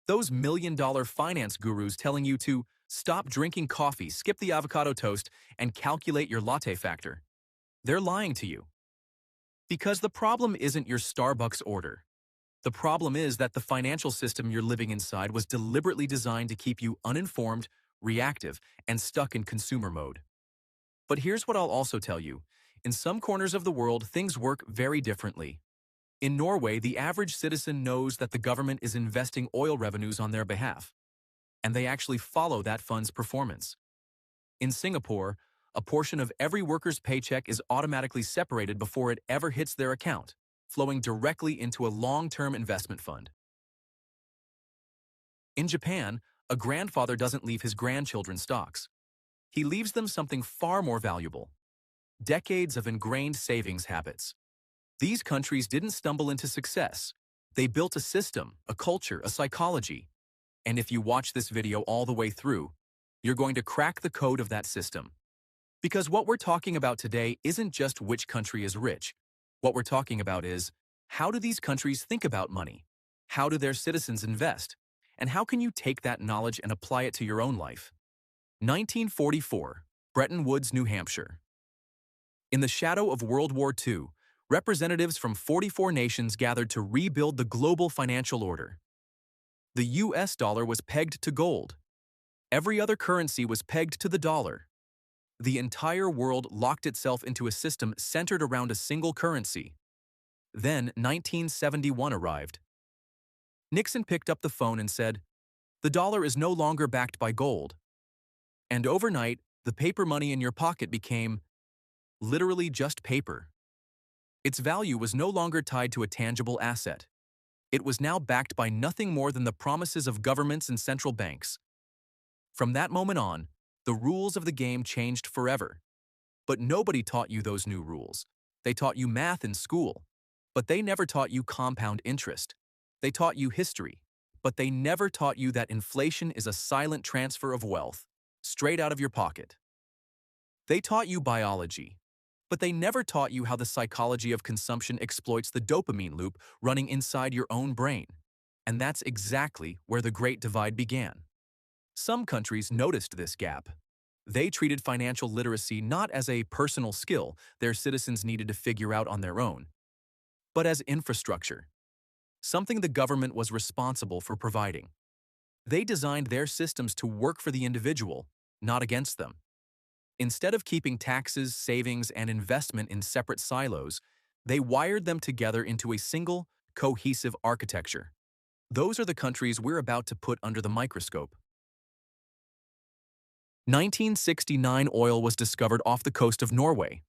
Those million-dollar finance gurus telling you to stop drinking coffee, skip the avocado toast, and calculate your latte factor. They're lying to you. Because the problem isn't your Starbucks order. The problem is that the financial system you're living inside was deliberately designed to keep you uninformed, reactive, and stuck in consumer mode. But here's what I'll also tell you. In some corners of the world, things work very differently. In Norway, the average citizen knows that the government is investing oil revenues on their behalf, and they actually follow that fund's performance. In Singapore, a portion of every worker's paycheck is automatically separated before it ever hits their account, flowing directly into a long-term investment fund. In Japan, a grandfather doesn't leave his grandchildren stocks. He leaves them something far more valuable: decades of ingrained savings habits. These countries didn't stumble into success. They built a system, a culture, a psychology. And if you watch this video all the way through, you're going to crack the code of that system. Because what we're talking about today isn't just which country is rich. What we're talking about is, how do these countries think about money? How do their citizens invest? And how can you take that knowledge and apply it to your own life? 1944, Bretton Woods, New Hampshire. In the shadow of World War II, representatives from 44 nations gathered to rebuild the global financial order. The US dollar was pegged to gold. Every other currency was pegged to the dollar. The entire world locked itself into a system centered around a single currency. Then 1971 arrived. Nixon picked up the phone and said, "The dollar is no longer backed by gold." And overnight, the paper money in your pocket became literally just paper. Its value was no longer tied to a tangible asset. It was now backed by nothing more than the promises of governments and central banks. From that moment on, the rules of the game changed forever. But nobody taught you those new rules. They taught you math in school, but they never taught you compound interest. They taught you history, but they never taught you that inflation is a silent transfer of wealth, straight out of your pocket. They taught you biology, but they never taught you how the psychology of consumption exploits the dopamine loop running inside your own brain. And that's exactly where the Great Divide began. Some countries noticed this gap. They treated financial literacy not as a personal skill their citizens needed to figure out on their own, but as infrastructure, something the government was responsible for providing. They designed their systems to work for the individual, not against them. Instead of keeping taxes, savings, and investment in separate silos, they wired them together into a single, cohesive architecture. Those are the countries we're about to put under the microscope. 1969 oil was discovered off the coast of Norway.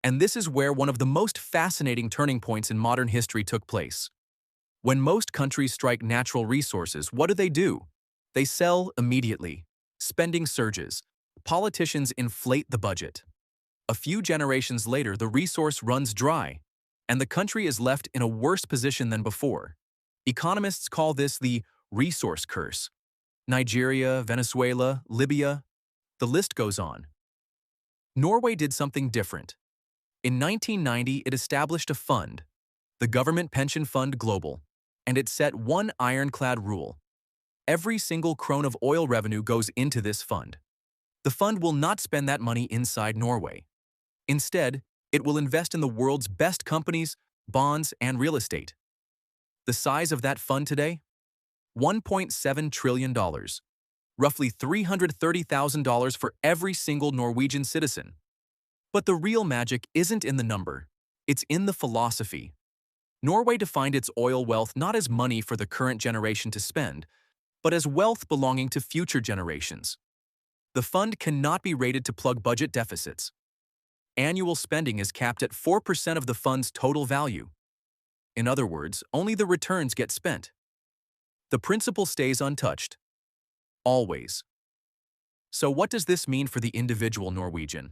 And this is where one of the most fascinating turning points in modern history took place. When most countries strike natural resources, what do? They sell immediately. Spending surges. Politicians inflate the budget. A few generations later, the resource runs dry, and the country is left in a worse position than before. Economists call this the resource curse. Nigeria, Venezuela, Libya, the list goes on. Norway did something different. In 1990, it established a fund, the Government Pension Fund Global, and it set one ironclad rule. Every single krone of oil revenue goes into this fund. The fund will not spend that money inside Norway. Instead, it will invest in the world's best companies, bonds, and real estate. The size of that fund today? $1.7 trillion. Roughly $330,000 for every single Norwegian citizen. But the real magic isn't in the number. It's in the philosophy. Norway defined its oil wealth not as money for the current generation to spend, but as wealth belonging to future generations. The fund cannot be rated to plug budget deficits. Annual spending is capped at 4% of the fund's total value. In other words, only the returns get spent. The principle stays untouched. Always. So what does this mean for the individual Norwegian?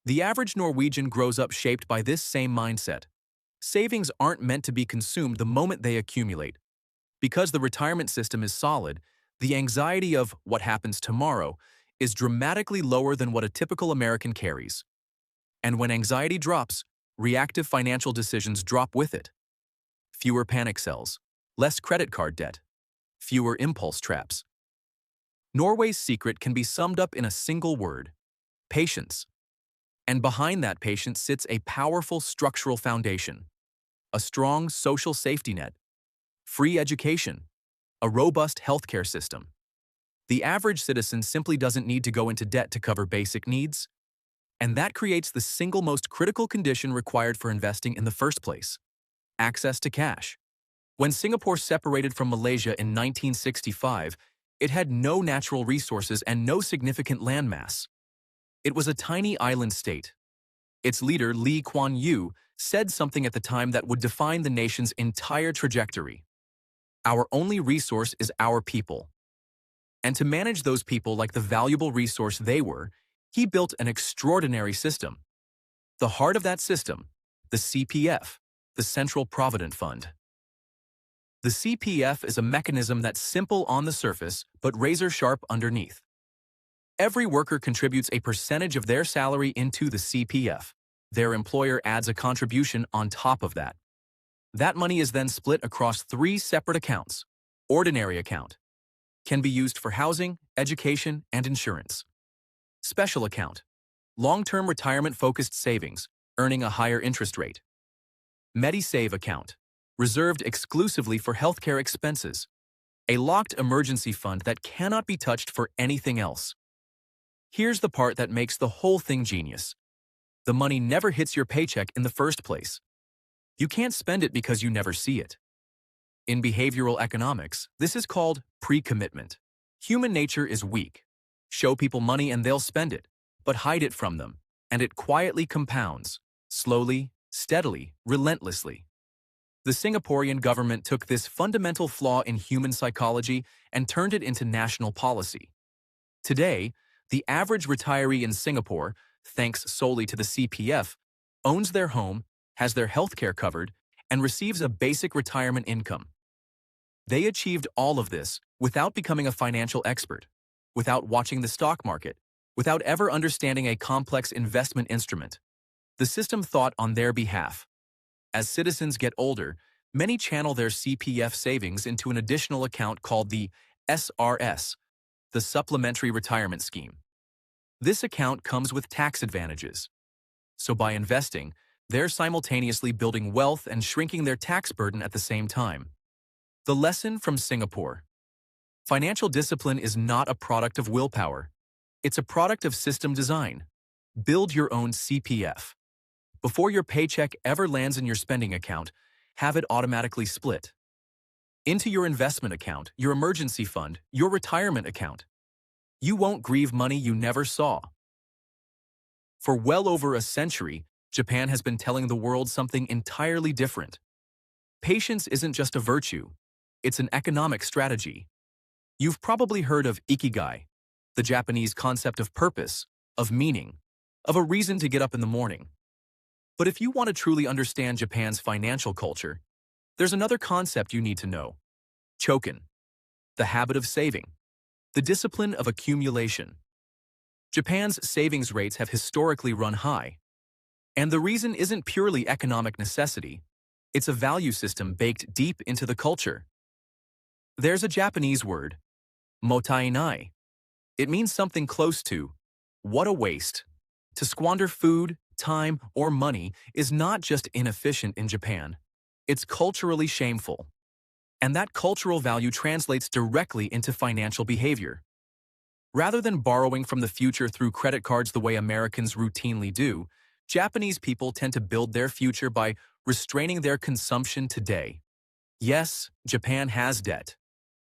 The average Norwegian grows up shaped by this same mindset. Savings aren't meant to be consumed the moment they accumulate. Because the retirement system is solid, the anxiety of what happens tomorrow is dramatically lower than what a typical American carries. And when anxiety drops, reactive financial decisions drop with it. Fewer panic sells, less credit card debt, fewer impulse traps. Norway's secret can be summed up in a single word: patience. And behind that patience sits a powerful structural foundation: a strong social safety net, free education, a robust healthcare system. The average citizen simply doesn't need to go into debt to cover basic needs, and that creates the single most critical condition required for investing in the first place: access to cash. When Singapore separated from Malaysia in 1965, it had no natural resources and no significant landmass. It was a tiny island state. Its leader, Lee Kuan Yew, said something at the time that would define the nation's entire trajectory: "Our only resource is our people." And to manage those people like the valuable resource they were, he built an extraordinary system. The heart of that system: the CPF, the Central Provident Fund. The CPF is a mechanism that's simple on the surface but razor-sharp underneath. Every worker contributes a percentage of their salary into the CPF. Their employer adds a contribution on top of that. That money is then split across 3 separate accounts. Ordinary account can be used for housing, education, and insurance. Special account: long-term retirement-focused savings, earning a higher interest rate. MediSave account: reserved exclusively for healthcare expenses. A locked emergency fund that cannot be touched for anything else. Here's the part that makes the whole thing genius: the money never hits your paycheck in the first place. You can't spend it because you never see it. In behavioral economics, this is called pre-commitment. Human nature is weak. Show people money and they'll spend it, but hide it from them, and it quietly compounds, slowly, steadily, relentlessly. The Singaporean government took this fundamental flaw in human psychology and turned it into national policy. Today, the average retiree in Singapore, thanks solely to the CPF, owns their home, has their healthcare covered, and receives a basic retirement income. They achieved all of this without becoming a financial expert, without watching the stock market, without ever understanding a complex investment instrument. The system thought on their behalf. As citizens get older, many channel their CPF savings into an additional account called the SRS, the Supplementary Retirement Scheme. This account comes with tax advantages. So by investing, they're simultaneously building wealth and shrinking their tax burden at the same time. The lesson from Singapore: financial discipline is not a product of willpower. It's a product of system design. Build your own CPF. Before your paycheck ever lands in your spending account, have it automatically split into your investment account, your emergency fund, your retirement account. You won't grieve money you never saw. For well over a century, Japan has been telling the world something entirely different. Patience isn't just a virtue, it's an economic strategy. You've probably heard of Ikigai, the Japanese concept of purpose, of meaning, of a reason to get up in the morning. But if you want to truly understand Japan's financial culture, there's another concept you need to know: chokin, the habit of saving, the discipline of accumulation. Japan's savings rates have historically run high. And the reason isn't purely economic necessity, it's a value system baked deep into the culture. There's a Japanese word, mottainai. It means something close to, what a waste. To squander food, time, or money is not just inefficient in Japan, it's culturally shameful. And that cultural value translates directly into financial behavior. Rather than borrowing from the future through credit cards the way Americans routinely do, Japanese people tend to build their future by restraining their consumption today. Yes, Japan has debt.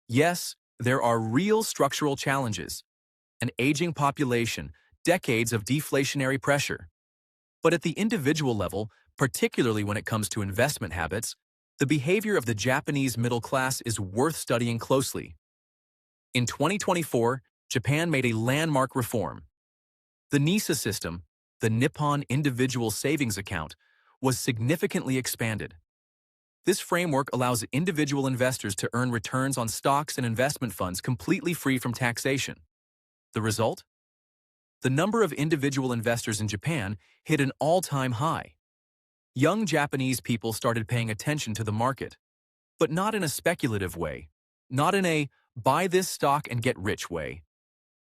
Yes, there are real structural challenges: an aging population, decades of deflationary pressure. But at the individual level, particularly when it comes to investment habits, the behavior of the Japanese middle class is worth studying closely. In 2024, Japan made a landmark reform. The NISA system, the Nippon Individual Savings Account, was significantly expanded. This framework allows individual investors to earn returns on stocks and investment funds completely free from taxation. The result? The number of individual investors in Japan hit an all-time high. Young Japanese people started paying attention to the market, but not in a speculative way. not in a buy this stock and get rich way.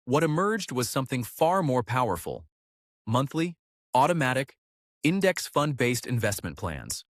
What emerged was something far more powerful: monthly, automatic, index fund-based investment plans.